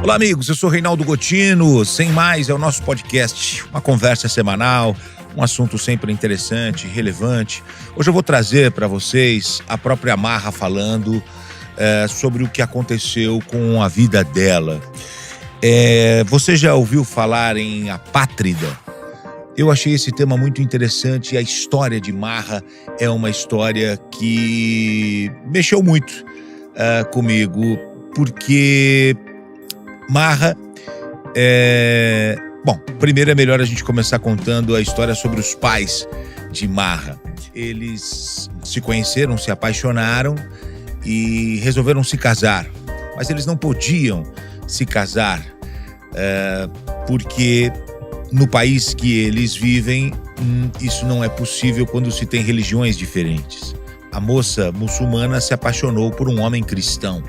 Olá, amigos, eu sou Reinaldo Gotino. Sem mais, é o nosso podcast, uma conversa semanal, um assunto sempre interessante, relevante. Hoje eu vou trazer para vocês a própria Marra falando sobre o que aconteceu com a vida dela. Você já ouviu falar em Apátrida? Eu achei esse tema muito interessante e a história de Marra é uma história que mexeu muito comigo, porque Marra Bom, primeiro é melhor a gente começar contando a história sobre os pais de Marra. Eles se conheceram, se apaixonaram e resolveram se casar. Mas eles não podiam se casar porque no país que eles vivem, isso não é possível quando se tem religiões diferentes. A moça muçulmana se apaixonou por um homem cristão.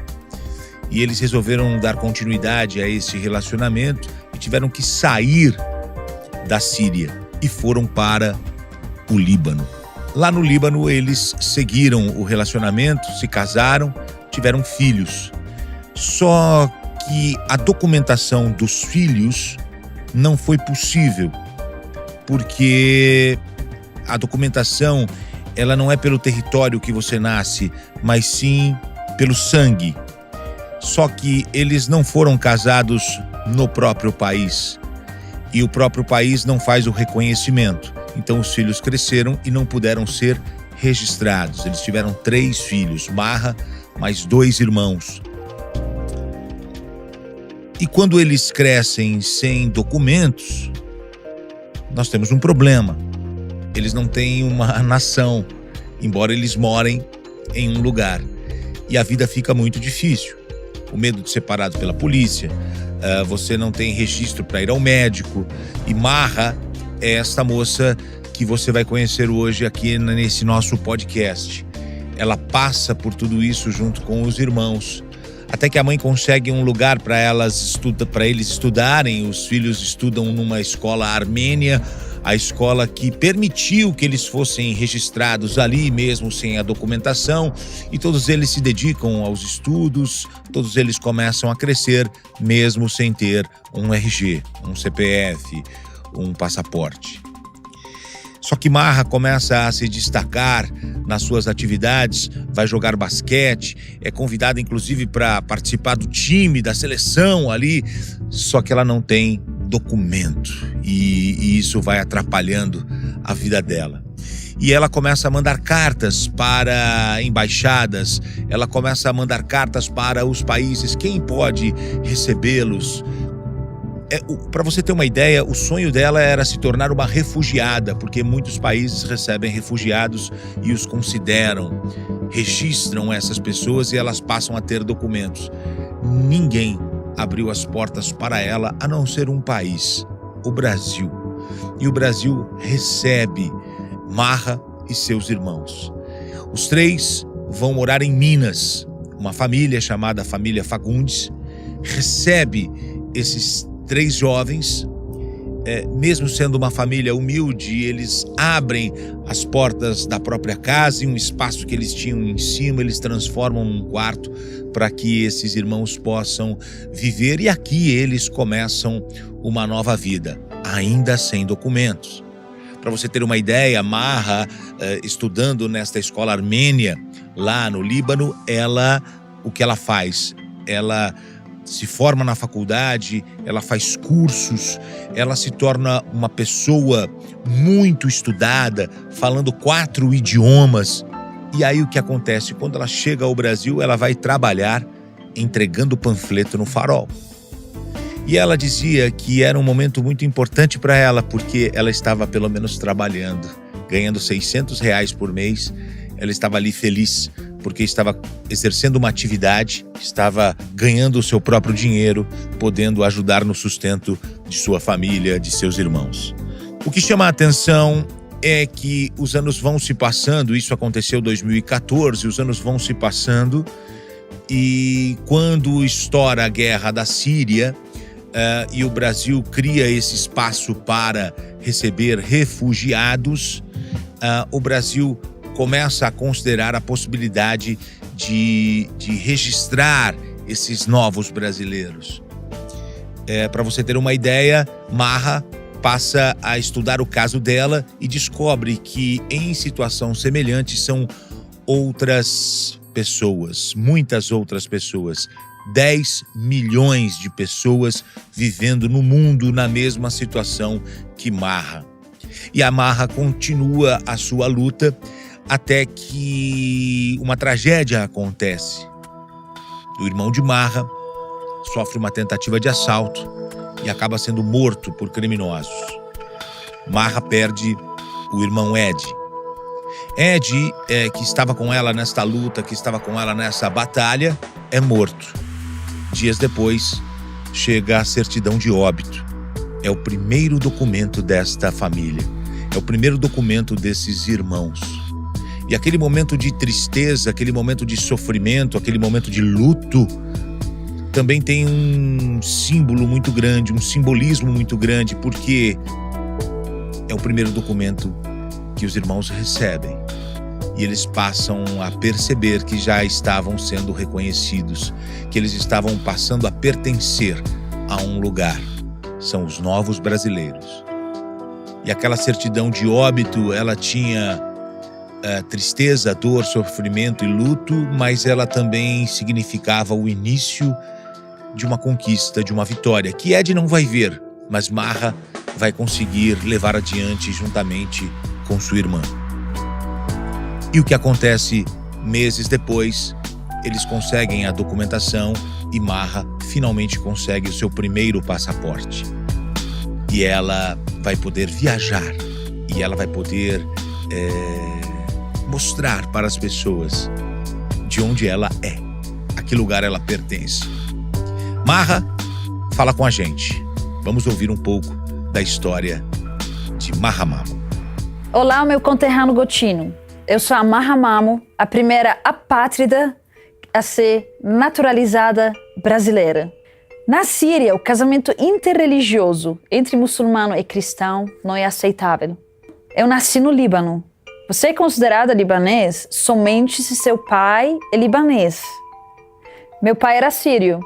E eles resolveram dar continuidade a esse relacionamento e tiveram que sair da Síria e foram para o Líbano. Lá no Líbano, eles seguiram o relacionamento, se casaram, tiveram filhos. Só que a documentação dos filhos não foi possível, porque a documentação ela não é pelo território que você nasce, mas sim pelo sangue. Só que eles não foram casados no próprio país e o próprio país não faz o reconhecimento. Então os filhos cresceram e não puderam ser registrados. Eles tiveram 3 filhos, Marra, mais 2 irmãos. E quando eles crescem sem documentos, nós temos um problema. Eles não têm uma nação, embora eles morem em um lugar. E a vida fica muito difícil. O medo de ser parado pela polícia, você não tem registro para ir ao médico. E Marra é esta moça que você vai conhecer hoje aqui nesse nosso podcast. Ela passa por tudo isso junto com os irmãos, até que a mãe consegue um lugar para eles estudarem. Os filhos estudam numa escola armênia, a escola que permitiu que eles fossem registrados ali mesmo sem a documentação, e todos eles se dedicam aos estudos, todos eles começam a crescer mesmo sem ter um RG, um CPF, um passaporte. Só que Marra começa a se destacar nas suas atividades, vai jogar basquete, é convidada inclusive para participar do time, da seleção ali, só que ela não tem documento e isso vai atrapalhando a vida dela. E ela começa a mandar cartas para embaixadas, ela começa a mandar cartas para os países, quem pode recebê-los. Para você ter uma ideia, o sonho dela era se tornar uma refugiada, porque muitos países recebem refugiados e os consideram, registram essas pessoas e elas passam a ter documentos. Ninguém abriu as portas para ela, a não ser um país, o Brasil. E o Brasil recebe Marra e seus irmãos. Os 3 vão morar em Minas. Uma família chamada Família Fagundes recebe esses 3 jovens. Mesmo sendo uma família humilde, eles abrem as portas da própria casa e um espaço que eles tinham em cima, eles transformam num quarto para que esses irmãos possam viver. E aqui eles começam uma nova vida, ainda sem documentos. Para você ter uma ideia, Marra, estudando nesta escola armênia, lá no Líbano, o que ela faz? Ela se forma na faculdade, ela faz cursos, ela se torna uma pessoa muito estudada, falando 4 idiomas. E aí o que acontece? Quando ela chega ao Brasil, ela vai trabalhar entregando panfleto no Farol. E ela dizia que era um momento muito importante para ela, porque ela estava pelo menos trabalhando, ganhando R$600 por mês. Ela estava ali feliz, porque estava exercendo uma atividade, estava ganhando o seu próprio dinheiro, podendo ajudar no sustento de sua família, de seus irmãos. O que chama a atenção é que os anos vão se passando, isso aconteceu em 2014, os anos vão se passando, e quando estoura a guerra da Síria, e o Brasil cria esse espaço para receber refugiados, o Brasil começa a considerar a possibilidade de registrar esses novos brasileiros. Para você ter uma ideia, Maha passa a estudar o caso dela e descobre que em situação semelhante são outras pessoas, muitas outras pessoas. 10 milhões de pessoas vivendo no mundo na mesma situação que Maha. E a Maha continua a sua luta até que uma tragédia acontece. O irmão de Maha sofre uma tentativa de assalto e acaba sendo morto por criminosos. Maha perde o irmão Ed. Ed, que estava com ela nesta luta, que estava com ela nessa batalha, é morto. Dias depois, chega a certidão de óbito. É o primeiro documento desta família. É o primeiro documento desses irmãos. E aquele momento de tristeza, aquele momento de sofrimento, aquele momento de luto, também tem um símbolo muito grande, um simbolismo muito grande, porque é o primeiro documento que os irmãos recebem. E eles passam a perceber que já estavam sendo reconhecidos, que eles estavam passando a pertencer a um lugar. São os novos brasileiros. E aquela certidão de óbito, ela tinha tristeza, dor, sofrimento e luto, mas ela também significava o início de uma conquista, de uma vitória, que Ed não vai ver, mas Maha vai conseguir levar adiante juntamente com sua irmã. E o que acontece meses depois, eles conseguem a documentação e Maha finalmente consegue o seu primeiro passaporte. E ela vai poder viajar e ela vai poder mostrar para as pessoas de onde ela é, a que lugar ela pertence. Maha fala com a gente. Vamos ouvir um pouco da história de Maha Mamo. Olá, meu conterrâneo Gotino. Eu sou a Maha Mamo, a primeira apátrida a ser naturalizada brasileira. Na Síria, o casamento interreligioso entre muçulmano e cristão não é aceitável. Eu nasci no Líbano. Você é considerada libanês somente se seu pai é libanês. Meu pai era sírio.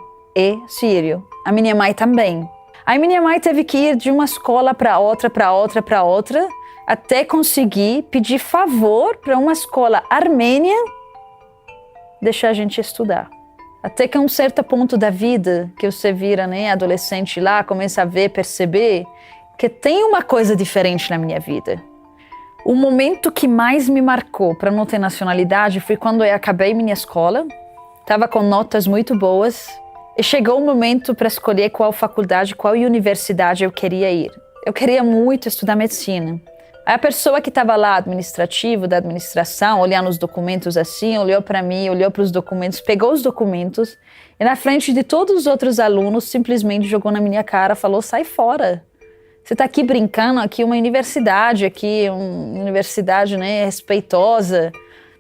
A minha mãe também. A minha mãe teve que ir de uma escola para outra, até conseguir pedir favor para uma escola armênia deixar a gente estudar. Até que um certo ponto da vida, que você vira, adolescente lá, começa a ver, perceber que tem uma coisa diferente na minha vida. O momento que mais me marcou para não ter nacionalidade foi quando eu acabei minha escola, estava com notas muito boas, e chegou o momento para escolher qual faculdade, qual universidade eu queria ir. Eu queria muito estudar medicina. Aí a pessoa que estava lá, administrativo, da administração, olhando os documentos assim, olhou para mim, olhou para os documentos, pegou os documentos e na frente de todos os outros alunos simplesmente jogou na minha cara, falou, sai fora. Você está aqui brincando, aqui uma universidade, respeitosa.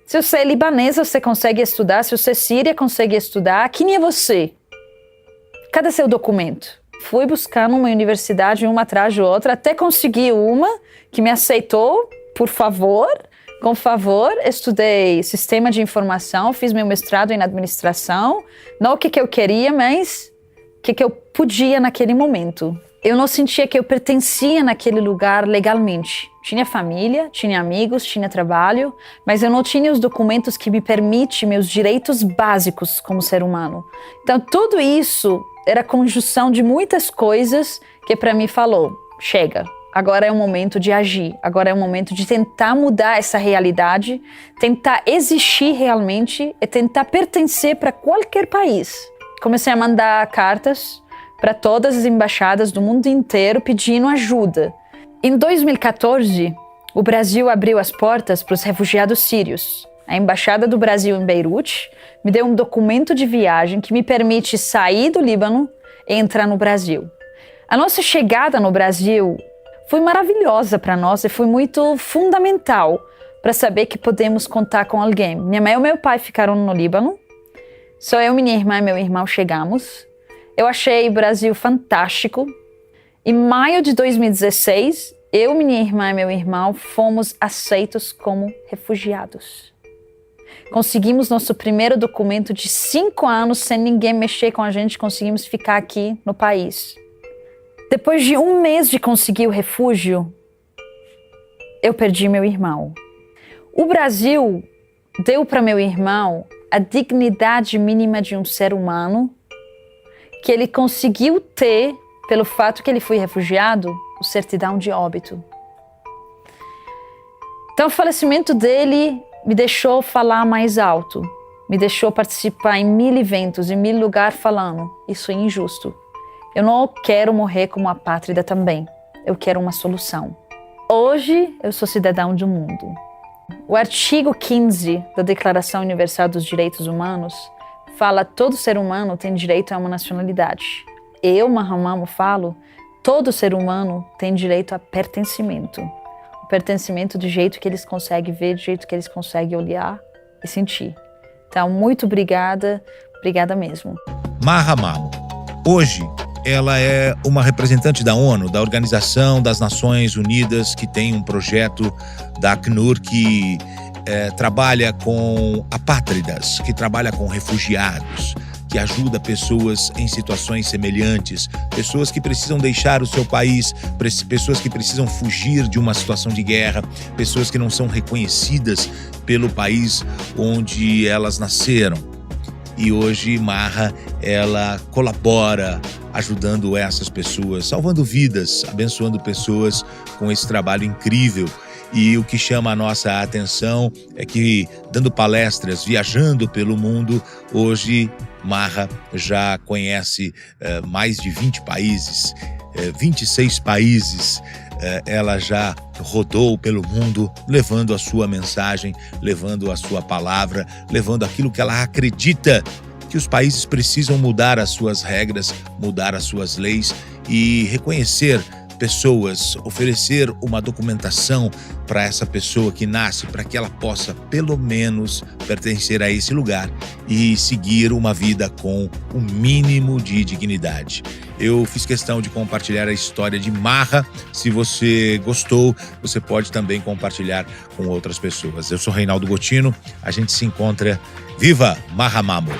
Se você é libanesa, você consegue estudar, se você é síria, consegue estudar. Quem é você? Cadê seu documento? Fui buscando uma universidade, uma atrás de outra, até conseguir uma que me aceitou, com favor, estudei sistema de informação, fiz meu mestrado em administração, não o que eu queria, mas o que eu podia naquele momento. Eu não sentia que eu pertencia naquele lugar legalmente. Tinha família, tinha amigos, tinha trabalho, mas eu não tinha os documentos que me permitem meus direitos básicos como ser humano. Então tudo isso era a conjunção de muitas coisas que para mim falou, chega, agora é o momento de agir, agora é o momento de tentar mudar essa realidade, tentar existir realmente e tentar pertencer para qualquer país. Comecei a mandar cartas para todas as embaixadas do mundo inteiro pedindo ajuda. Em 2014, o Brasil abriu as portas para os refugiados sírios. A Embaixada do Brasil em Beirute me deu um documento de viagem que me permite sair do Líbano e entrar no Brasil. A nossa chegada no Brasil foi maravilhosa para nós e foi muito fundamental para saber que podemos contar com alguém. Minha mãe e meu pai ficaram no Líbano. Só eu, minha irmã e meu irmão chegamos. Eu achei o Brasil fantástico. Em maio de 2016, eu, minha irmã e meu irmão fomos aceitos como refugiados. Conseguimos nosso primeiro documento de 5 anos sem ninguém mexer com a gente, conseguimos ficar aqui no país. Depois de 1 mês de conseguir o refúgio, eu perdi meu irmão. O Brasil deu para meu irmão a dignidade mínima de um ser humano que ele conseguiu ter, pelo fato que ele foi refugiado, o certidão de óbito. Então o falecimento dele me deixou falar mais alto, me deixou participar em 1000 eventos, em 1000 lugares falando, isso é injusto. Eu não quero morrer como apátrida também, eu quero uma solução. Hoje eu sou cidadão do mundo. O artigo 15 da Declaração Universal dos Direitos Humanos fala que todo ser humano tem direito a uma nacionalidade. Eu, Maha Mammo, falo todo ser humano tem direito a pertencimento. O pertencimento do jeito que eles conseguem ver, do jeito que eles conseguem olhar e sentir. Então, muito obrigada mesmo. Maha Mammo, hoje ela é uma representante da ONU, da Organização das Nações Unidas, que tem um projeto da Acnur que trabalha com apátridas, que trabalha com refugiados, que ajuda pessoas em situações semelhantes, pessoas que precisam deixar o seu país, pessoas que precisam fugir de uma situação de guerra, pessoas que não são reconhecidas pelo país onde elas nasceram. E hoje Maha, ela colabora ajudando essas pessoas, salvando vidas, abençoando pessoas com esse trabalho incrível. E o que chama a nossa atenção é que, dando palestras, viajando pelo mundo, hoje Maha já conhece mais de 20 países, 26 países. Ela já rodou pelo mundo, levando a sua mensagem, levando a sua palavra, levando aquilo que ela acredita que os países precisam mudar as suas regras, mudar as suas leis e reconhecer pessoas, oferecer uma documentação para essa pessoa que nasce, para que ela possa, pelo menos, pertencer a esse lugar e seguir uma vida com o mínimo de dignidade. Eu fiz questão de compartilhar a história de Maha. Se você gostou, você pode também compartilhar com outras pessoas. Eu sou Reinaldo Gotino, a gente se encontra. Viva Maha Mammo!